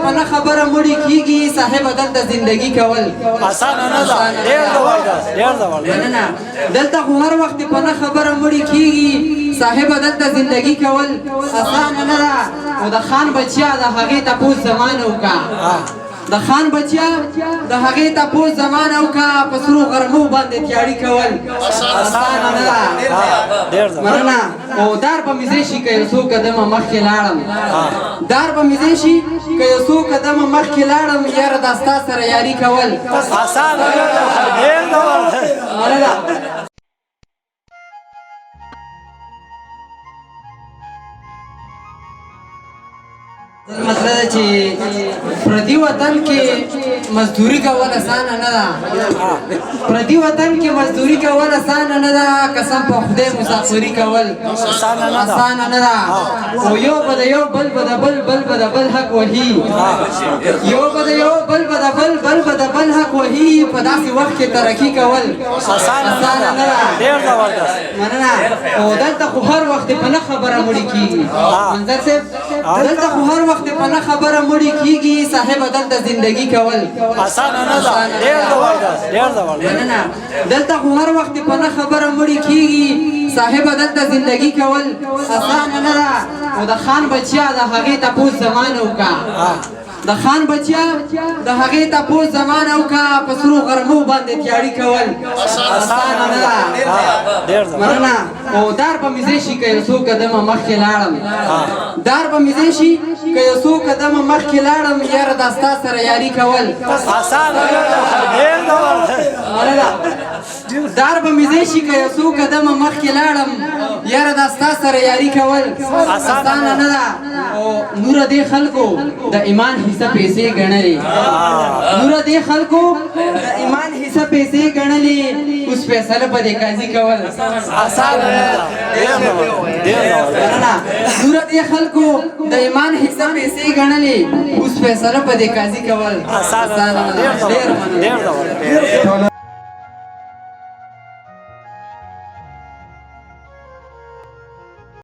پنه خبره مړی کیږي صاحب دلته زندگی کول آسان نه ده ډېر زبردست نه دلته خو هر وخت پنه خبره مړی کیږي صاحب دلته زندگی کول آسان نه ده او د خان بچیا د هغې تپوس زمانه وکا د خان بچیا د هغې تپوس زمانه وکا په سرو غرمو باندې تیاری کول آسان نه ده مننه او دار په مزې شي که یو څو قدمه مخکې لاړم دار په مزې شي که یو څو قدمه مخکې لاړم یاره دا ستا سره یاري کول آسان نه ده ډېر زبردست مننه مطلب چې پردي وطن کې مزدوري کول اسانه نه ده پردي وطن کې مزدوري کول اسانه نه ده قسم په خدای مسافري کول اسانه نه ده او یو به د یو بل به د بل حق وهي یو به د یو بل به د بل حق وهي په داسې وخت کې ترقي کول اسانه نه ده ډېر زبردست مننه او دلته خو هر وخت په نه خبره مړی کیږي منظر صاحب دلته خو هر وخت په نه خبره مړی کیږي صاحب دلته زندگی کول آسان نه ده ډېر زبردست مننه دلته خو هر وخت په نه خبره مړی کیږي صاحب دلته زندگی کول آسان نه ده او د خان بچیا د هغې تپوس زمانه وکا د خان بچیا د هغې تپوس زمانه وکا په سرو غرمو باندې تیاری کول آسان نه ده مننه او دار په مزې شي که یو څو قدمه مخکې لاړم دار په مزې شي که یو څو قدمه مخکې لاړم یاره دا ستا سره یاري کول آسان نه ده ډېر زبردست مننه دار په مزې شي که یو څو قدمه مخکې لاړم یاره دا ستا سره یاري کول اسانه نه ده او نوره دې خلکو د ایمان حصه پیسې ګڼلې نوره دې خلکو د ایمان حصه پیسې ګڼلې اوس فیصله په دې قاضي کول آسان نه ده ډېر زبردست نوره دې خلکو د ایمان حصه پیسې ګڼلې اوس فیصله په دې قاضي کول آسان نه ده ډېر زبردست